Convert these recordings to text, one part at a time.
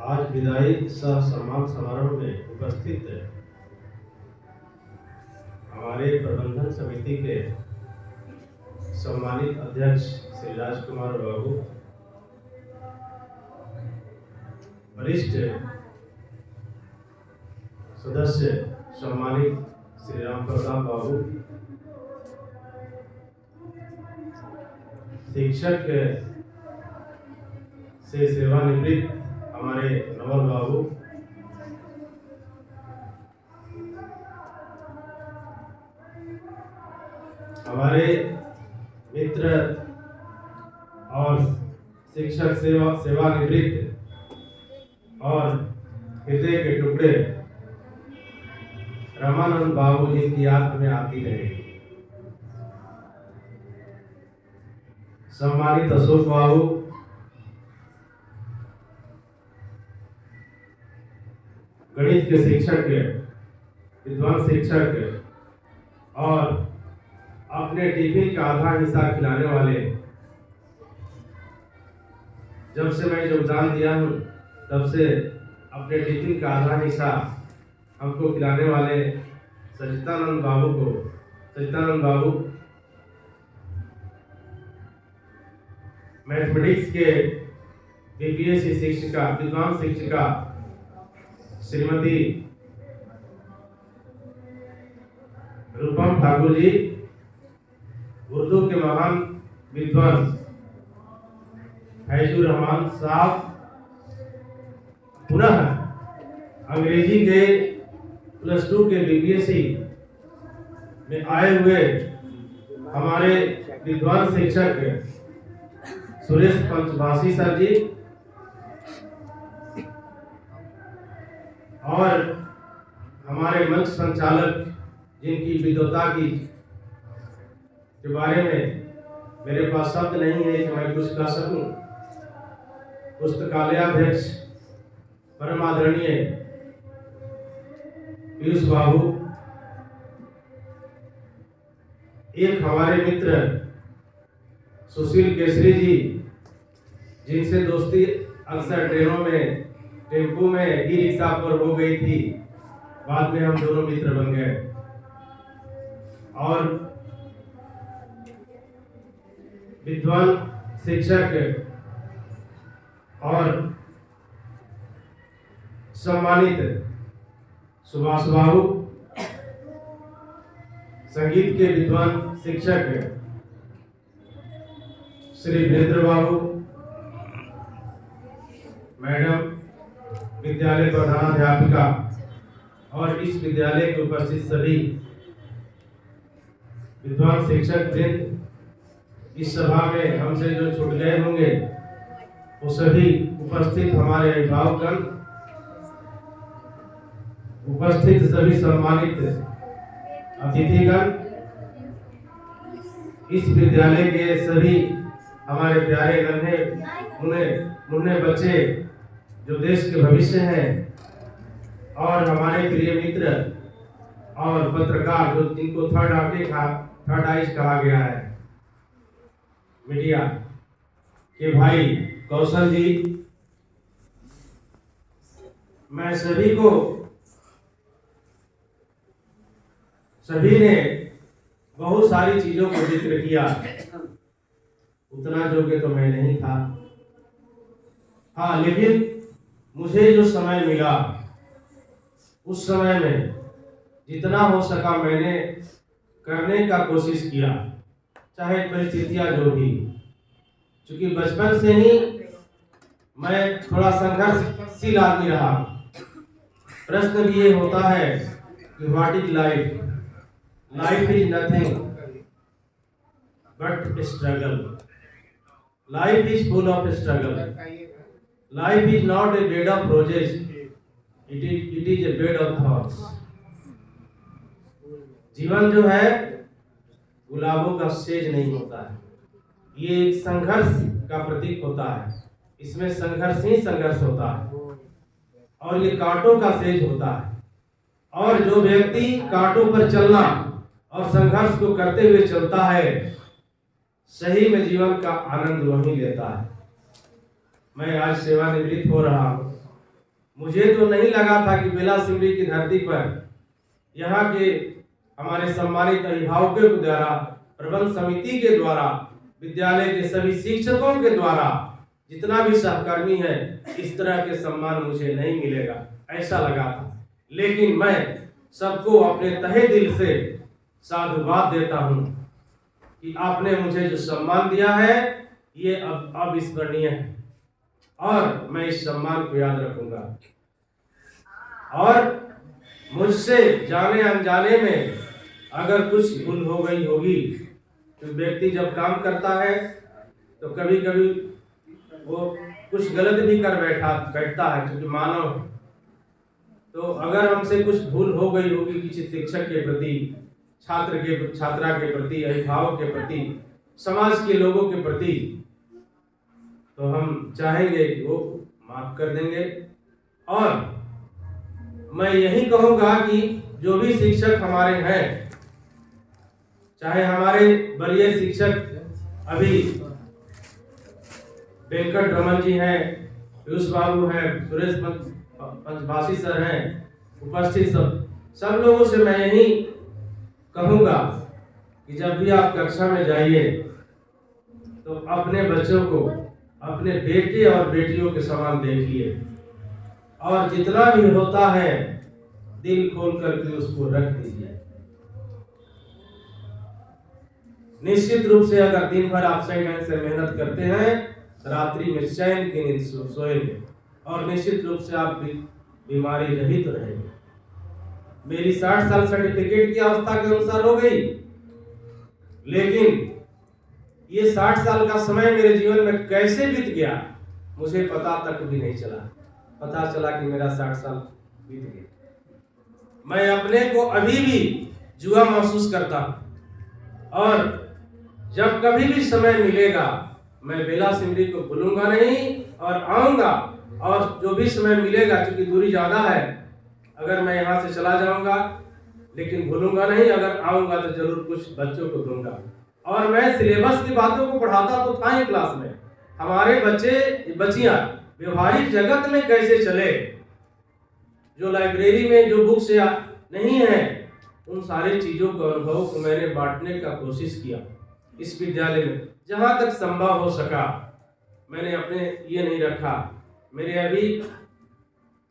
आज विदाई सह सम्मान समारोह में उपस्थित हमारे प्रबंधन समिति के सम्मानित अध्यक्ष श्री राजकुमार बाबू, वरिष्ठ सदस्य सम्मानित श्री राम प्रताप बाबू, शिक्षक से सेवानिवृत्त हमारे नवल बाबू, हमारे मित्र और शिक्षक सेवानिवृत्त और हृदय के टुकड़े रामानंद बाबू जी की याद हमें आती रहेगी। सम्मानित अशोक बाबू, गणित के शिक्षक, विद्वान शिक्षक और अपने टिफिन का आधा हिस्सा खिलाने वाले, जब से मैं योगदान दिया हूँ तब से अपने टिफिन का आधा हिस्सा हमको खिलाने वाले सचिदानंद बाबू मैथमेटिक्स के बीपीएससी शिक्षिका, विद्वान शिक्षिका श्रीमती रूपम ठाकुर जी, उर्दू के महान विद्वान फैजुर रहमान साहब, पुनः अंग्रेजी के +2 के बीपीएससी में आए हुए हमारे विद्वान शिक्षक सुरेश पंचभाषी सर जी और हमारे मंच संचालक जिनकी विद्वता के बारे में मेरे पास शब्द नहीं है कि मैं कुछ कह सकूं, पुस्तकालयाध्यक्ष परम आदरणीय पीयूष बाबू, एक हमारे मित्र सुशील केसरी जी, जिनसे दोस्ती अक्सर ट्रेनों में, टेम्पो में, ई रिक्शा पर हो गई थी, बाद में हम दोनों मित्र बन गए। और विद्वान शिक्षक और सम्मानित सुभाष बाबू, संगीत के विद्वान शिक्षक श्री वीरेंद्र बाबू, मैडम विद्यालय प्रधानाध्यापिका और इस विद्यालय के उपस्थित सभी विद्वान शिक्षक वृंद, इस सभा में हमसे जो छूट गए होंगे वो सभी उपस्थित हमारे अभिभावकगण, उपस्थित सभी सम्मानित अतिथिगण, इस विद्यालय के सभी हमारे प्यारे नन्हे मुन्ने बच्चे जो देश के भविष्य हैं, और हमारे प्रिय मित्र और पत्रकार जो जिनको थर्ड आइज कहा गया है, मीडिया के भाई कौशल जी, मैं सभी ने बहुत सारी चीजों को जिक्र किया, उतना योग्य तो मैं नहीं था। हाँ, लेकिन मुझे जो समय मिला उस समय में जितना हो सका मैंने करने का कोशिश किया, चाहे परिस्थितियां जो भी, क्योंकि बचपन से ही मैं थोड़ा संघर्षशील आदमी रहा। प्रश्न भी ये होता है कि what is life? Life is nothing but struggle. Life is full of struggle. Life is not a bed of roses, it is a bed of thoughts. जीवन जो है गुलाबों का सेज नहीं होता है, ये एक संघर्ष का प्रतीक होता है। इसमें संघर्ष ही संघर्ष होता है और ये कांटों का सेज होता है। और जो व्यक्ति कांटों पर चलना और संघर्ष को करते हुए चलता है, सही में जीवन का आनंद वही लेता है। मैं आज सेवानिवृत्त हो रहा हूँ, मुझे तो नहीं लगा था कि बेला सिमरी की धरती पर यहाँ के हमारे सम्मानित अभिभावकों के द्वारा, प्रबंध समिति के द्वारा, विद्यालय के सभी शिक्षकों के द्वारा, जितना भी सहकर्मी है, इस तरह के सम्मान मुझे नहीं मिलेगा, ऐसा लगा था। लेकिन मैं सबको अपने तहे दिल से साधुवाद देता हूँ कि आपने मुझे जो सम्मान दिया है ये अब अविस्मरणीय है और मैं इस सम्मान को याद रखूंगा। और मुझसे जाने अनजाने में अगर कुछ भूल हो गई होगी, तो व्यक्ति जब काम करता है तो कभी कभी वो कुछ गलत भी कर बैठता है, क्योंकि मानव है। तो अगर हमसे कुछ भूल हो गई होगी किसी शिक्षक के प्रति, छात्रा के प्रति, अभिभावक के प्रति, समाज के लोगों के प्रति, तो हम चाहेंगे कि वो माफ कर देंगे। और मैं यही कहूँगा कि जो भी शिक्षक हमारे हैं, चाहे हमारे वरीय शिक्षक अभी वेंकट रमन जी हैं, पीयूष बाबू हैं, सुरेश पंचभाषी सर हैं, उपस्थित सब लोगों से मैं यही कहूँगा कि जब भी आप कक्षा में जाइए तो अपने बच्चों को अपने बेटे और बेटियों के समान देखिए और जितना भी होता है दिल खोल करके उसको रख दीजिए। निश्चित रूप से अगर दिन भर आप सही ढंग से मेहनत करते हैं, रात्रि में चैन की नींद सोएंगे और निश्चित रूप से आप बीमारी रहित रहेंगे। मेरी 60 साल सर्टिफिकेट की अवस्था के अनुसार हो गई, लेकिन ये 60 साल का समय मेरे जीवन में कैसे बीत गया मुझे पता तक भी नहीं चला। पता चला कि मेरा 60 साल बीत गया। मैं अपने को अभी भी जुआ महसूस करता हूं और जब कभी भी समय मिलेगा मैं बेला सिमरी को भूलूंगा नहीं और आऊंगा। और जो भी समय मिलेगा, क्योंकि दूरी ज्यादा है, अगर मैं यहाँ से चला जाऊंगा लेकिन भूलूंगा नहीं, अगर आऊंगा तो जरूर कुछ बच्चों को दूंगा। और मैं सिलेबस की बातों को पढ़ाता तो था ही क्लास में, हमारे बच्चियां व्यवहारिक जगत में कैसे चले, जो लाइब्रेरी में जो बुक्स नहीं है, उन सारी चीजों के अनुभव को मैंने बांटने का कोशिश किया इस विद्यालय में, जहां तक संभव हो सका। मैंने अपने ये नहीं रखा। मेरे अभी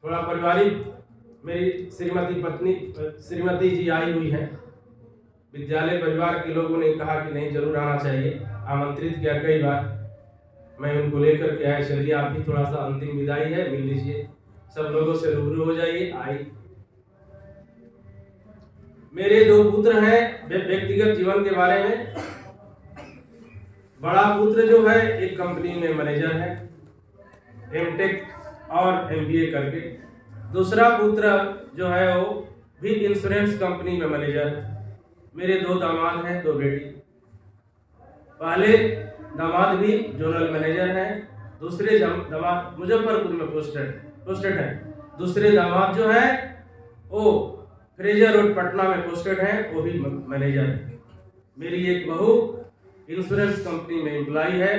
थोड़ा पारिवारिक, मेरी श्रीमती जी आई हुई है, विद्यालय परिवार के लोगों ने कहा कि नहीं जरूर आना चाहिए, आमंत्रित किया कई बार। मैं उनको लेकर के आया, चलिए आप भी थोड़ा सा अंतिम विदाई है, मिल लीजिए, सब लोगों से रूबरू हो जाइए। आई मेरे 2 पुत्र हैं। व्यक्तिगत जीवन के बारे में, बड़ा पुत्र जो है एक कंपनी में मैनेजर है, एमटेक और एमबीए करके। दूसरा पुत्र जो है वो भी इंश्योरेंस कंपनी में मैनेजर है। मेरे 2 दामाद हैं, 2 बेटी। पहले दामाद भी जोनल मैनेजर हैं, दूसरे दामाद मुजफ्फरपुर में पोस्टेड है। दूसरे दामाद जो है वो फ्रेजर रोड पटना में पोस्टेड है, वो भी मैनेजर है। मेरी एक बहू इंश्योरेंस कंपनी में एम्प्लॉय है।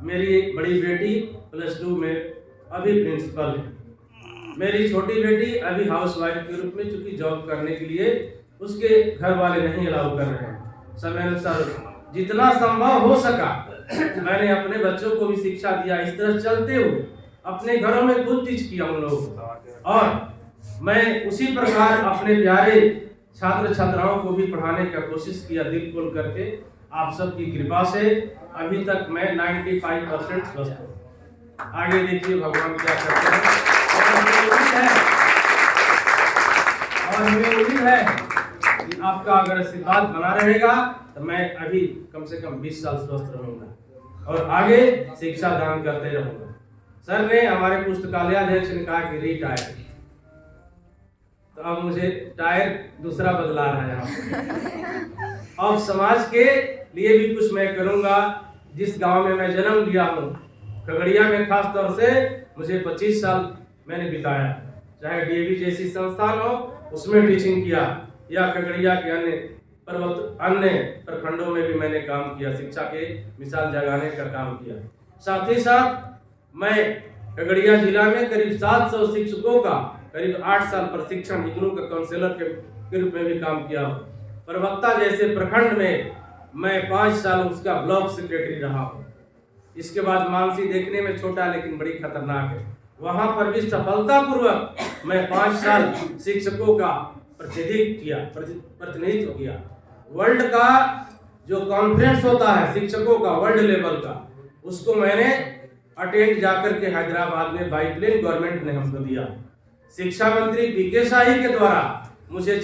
मेरी एक बड़ी बेटी +2 में अभी प्रिंसिपल है। मेरी छोटी बेटी अभी हाउसवाइफ के रूप में, चूंकि जॉब करने के लिए उसके घर वाले नहीं अलाउ कर रहे हैं। समय अनुसार जितना संभव हो सका मैंने अपने बच्चों को भी शिक्षा दिया। इस तरह चलते हुए अपने घरों में खुद टीच किया उन लोगों को, और मैं उसी प्रकार अपने प्यारे छात्र छात्राओं को भी पढ़ाने का कोशिश किया दिल खोल करके। आप सबकी कृपा से अभी तक मैं 95% स्वस्थ हूँ। आगे देखिए भगवान क्या करते हैं। और मुझे उम्मीद है कि आपका अगर आशीर्वाद बना रहेगा तो मैं अभी कम से कम 20 साल स्वस्थ रहूंगा और आगे शिक्षा दान करते रहूंगा। सर ने, हमारे पुस्तकालयाध्यक्ष ने कहा कि रिटायर, तो अब मुझे टायर दूसरा बदला रहा है यहाँ। अब समाज के लिए भी कुछ मैं करूंगा। जिस गांव में मैं जन्म लिया हूँ, खगड़िया में खास तौर से मुझे 25 साल मैंने बिताया, चाहे डीएवी जैसी संस्थान हो उसमें टीचिंग किया, या खगड़िया के अन्य प्रखंडों में भी मैंने काम किया, शिक्षा के मिसाल जगाने का काम किया। साथ ही साथ मैं खगड़िया जिला में करीब 700 शिक्षकों का करीब 8 साल प्रशिक्षण इग्नू का काउंसलर के रूप में भी काम किया हूँ। प्रवक्ता जैसे प्रखंड में मैं 5 साल उसका ब्लॉक सेक्रेटरी रहा हूँ। इसके बाद मानसी देखने में छोटा लेकिन बड़ी खतरनाक है, वहां पर भी सफलतापूर्वक मैं 5 साल शिक्षकों का प्रतिनिधित्व किया। वर्ल्ड का जो कॉन्फ्रेंस होता है शिक्षकों का वर्ल्ड लेवल का, उसको मैंने अटेंड जाकर के हैदराबाद में बाई प्लेन गवर्नमेंट ने हमको दिया। शिक्षा मंत्री पीके शाही के द्वारा मुझे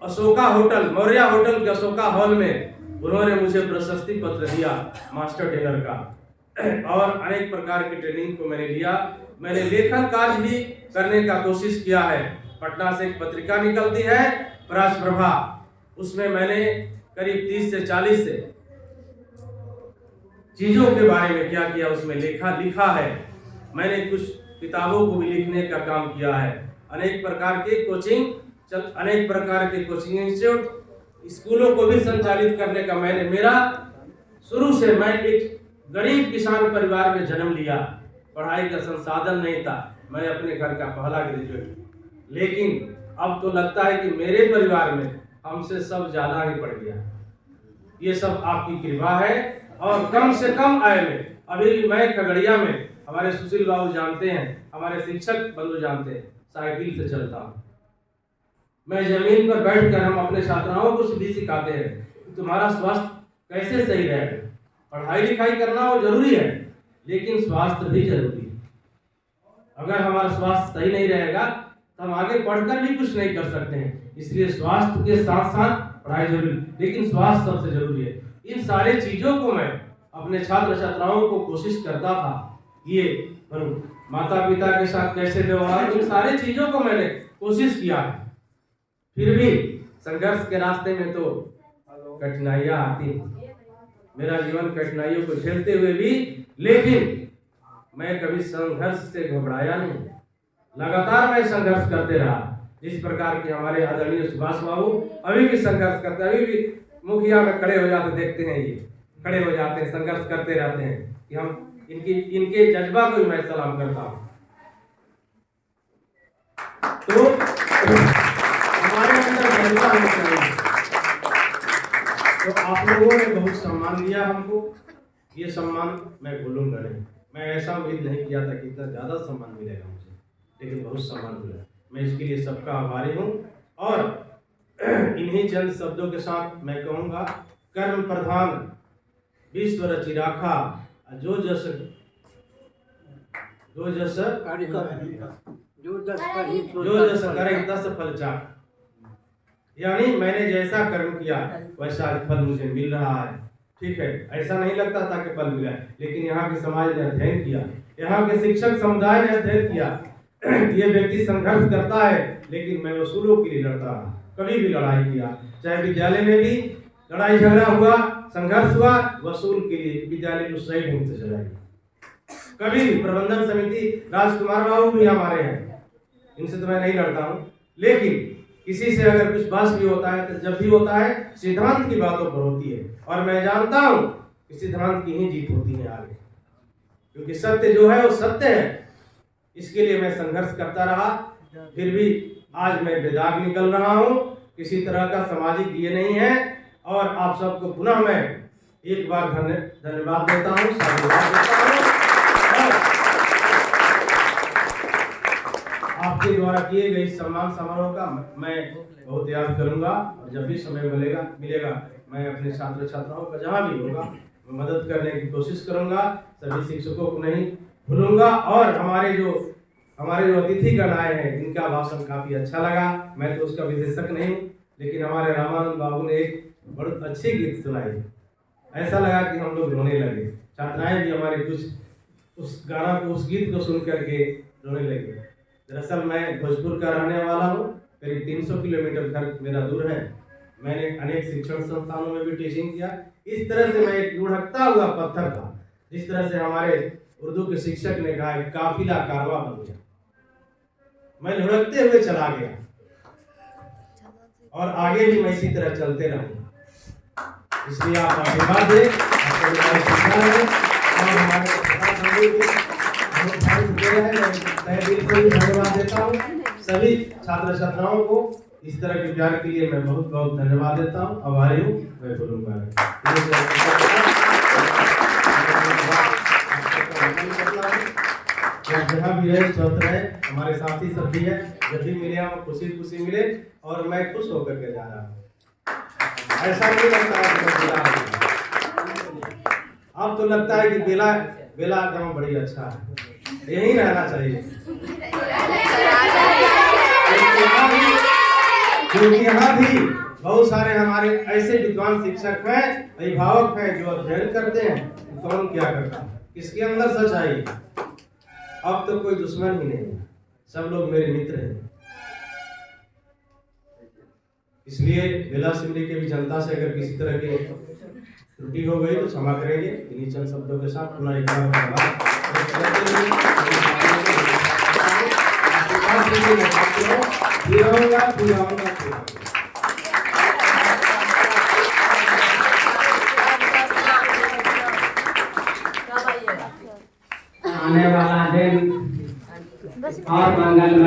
अशोका होटल, मौर्य होटल के अशोका हॉल में उन्होंने मुझे प्रशस्ति पत्र दिया मास्टर ट्रेनर का, और अनेक प्रकार की ट्रेनिंग को मैंने लिया। मैंने लेखन कार्य भी करने का कोशिश किया है। पटना से एक पत्रिका निकलती है राजप्रभा, उसमें मैंने करीब 30 से 40 से चीजों के बारे में क्या किया उसमें लिखा है। मैंने कुछ किताबों को भी लिखने का काम किया है। अनेक प्रकार के कोचिंग इंस्टीट्यूट, स्कूलों को भी संचालित करने का मेरा शुरू से, मैं एक गरीब किसान परिवार में जन्म लिया, पढ़ाई का संसाधन नहीं था, मैं अपने घर का पहला ग्रेजुएट, लेकिन अब तो लगता है कि मेरे परिवार में हमसे सब ज्यादा ही पढ़ गया। ये सब आपकी कृपा है। और कम से कम आय में अभी मैं खगड़िया में, हमारे सुशील बाबू जानते हैं, हमारे शिक्षक बंधु जानते हैं, साइकिल से चलता हूँ। मैं जमीन पर बैठकर हम अपने छात्राओं को भी सिखाते हैं तुम्हारा स्वास्थ्य कैसे सही रहेगा। पढ़ाई लिखाई करना वो जरूरी है, लेकिन स्वास्थ्य भी जरूरी है। अगर हमारा स्वास्थ्य सही नहीं रहेगा तो हम आगे पढ़कर भी कुछ नहीं कर सकते हैं। इसलिए स्वास्थ्य के साथ साथ पढ़ाई जरूरी, लेकिन स्वास्थ्य सबसे जरूरी है। इन सारे चीजों को मैं अपने छात्र छात्राओं को कोशिश करता था, ये माता पिता के साथ कैसे व्यवहार, इन सारे चीजों को मैंने कोशिश किया है। फिर भी संघर्ष के रास्ते में तो कठिनाइयां आती हैं। मेरा जीवन कठिनाइयों को झेलते हुए भी, लेकिन मैं कभी संघर्ष से घबराया नहीं, लगातार मैं संघर्ष करते रहा। जिस प्रकार के हमारे आदरणीय सुभाष बाबू अभी भी संघर्ष करते, अभी भी मुखिया में खड़े हो जाते, देखते हैं ये खड़े हो जाते हैं, संघर्ष करते रहते हैं कि हम इनके जज्बा को मैं सलाम करता हूँ। तो हमारे अंदर जज्बा होना चाहिए। तो आप लोगों ने बहुत सम्मान दिया हमको, ये सम्मान मैं भूलूंगा नहीं। मैं ऐसा उम्मीद नहीं किया था कि इतना ज्यादा सम्मान मिलेगा मुझे, लेकिन बहुत सम्मान मिला। मैं इसके लिए सबका आभारी हूँ। और इन्हीं चंद शब्दों के साथ मैं कहूँगा, कर्म प्रधान विश्व रचि राखा, जो जस करे तस फल चाखा। यानी मैंने जैसा कर्म किया वैसा फल मुझे मिल रहा है। ठीक है, ऐसा नहीं लगता था कि फल मिला, लेकिन यहाँ के समाज ने अध्ययन किया, यहाँ के शिक्षक समुदाय ने अध्ययन किया। ये व्यक्ति संघर्ष करता है, लेकिन मैं वसूलों के लिए लड़ता रहा, कभी भी लड़ाई किया, चाहे विद्यालय में भी लड़ाई झगड़ा हुआ, संघर्ष हुआ, वसूल के लिए विद्यालय को सही ढंग से चलाई। कभी भी प्रबंधन समिति राजकुमार बाबू भी हमारे हैं, इनसे तो मैं नहीं लड़ता हूँ, लेकिन किसी से अगर कुछ बहस भी होता है तो जब भी होता है सिद्धांत की बातों पर होती है, और मैं जानता हूँ कि सिद्धांत की ही जीत होती है आगे, क्योंकि सत्य जो है वो सत्य है। इसके लिए मैं संघर्ष करता रहा, फिर भी आज मैं बेदाग निकल रहा हूँ, किसी तरह का सामाजिक ये नहीं है। और आप सबको पुनः मैं एक बार धन्यवाद देता हूँ, साधुवाद देता हूँ। आपके द्वारा किए गए सम्मान समारोह का मैं बहुत याद करूंगा, और जब भी समय मिलेगा मैं अपने छात्र छात्राओं का जहाँ भी होगा मैं मदद करने की कोशिश करूंगा। सभी शिक्षकों को नहीं भूलूंगा। और हमारे जो अतिथिगण आए हैं, इनका भाषण काफी अच्छा लगा। मैं तो उसका विशेषज्ञ नहीं हूँ, लेकिन हमारे रामानंद बाबू ने एक बहुत अच्छी गीत सुनाई, ऐसा लगा कि हम लोग रोने लगे। छात्राएं भी हमारे कुछ उस गीत को सुन करके रोने लगे। दरअसल मैं भोजपुर का रहने वाला हूँ, करीब 300 किलोमीटर घर मेरा दूर है। मैंने अनेक शिक्षण संस्थानों में भी टीचिंग किया। इस तरह से मैं एक लुढ़कता हुआ पत्थर था, जिस तरह से हमारे उर्दू के शिक्षक ने कहा काफिला कारवां बन गया। मैं लुढ़कते हुए चला गया, और आगे भी मैं इसी तरह चलते रहूंगा। इसलिए आप आशीर्वाद दें, और हमारे तहे दिल से भी धन्यवाद देता हूँ। सभी छात्र छात्राओं को इस तरह के प्यार के लिए मैं बहुत बहुत धन्यवाद देता हूँ। आभारी हूँ। मैं बोलूँगा जहाँ भी रहे स्वस्थ रहे, हमारे साथी सब भी है, जब भी मिले हम खुशी खुशी मिले और मैं खुश होकर के जा रहा हूँ। ऐसा नहीं लगता है अब तो लगता है कि बेला बेला गाँव बड़ी अच्छा है, यही रहना चाहिए। क्योंकि यहाँ भी बहुत सारे हमारे ऐसे विद्वान शिक्षक हैं, अभिभावक हैं जो अध्ययन करते हैं कौन क्या करता है, किसके अंदर सच्चाई। अब तो कोई दुश्मन ही नहीं है, सब लोग मेरे मित्र हैं। इसलिए बेला सिमरी के भी जनता से अगर किसी तरह की त्रुटि हो गई तो क्षमा करेंगे। इन्हीं चंद शब्दों के साथ पुनः एक आने वाला दिन और मंगलमय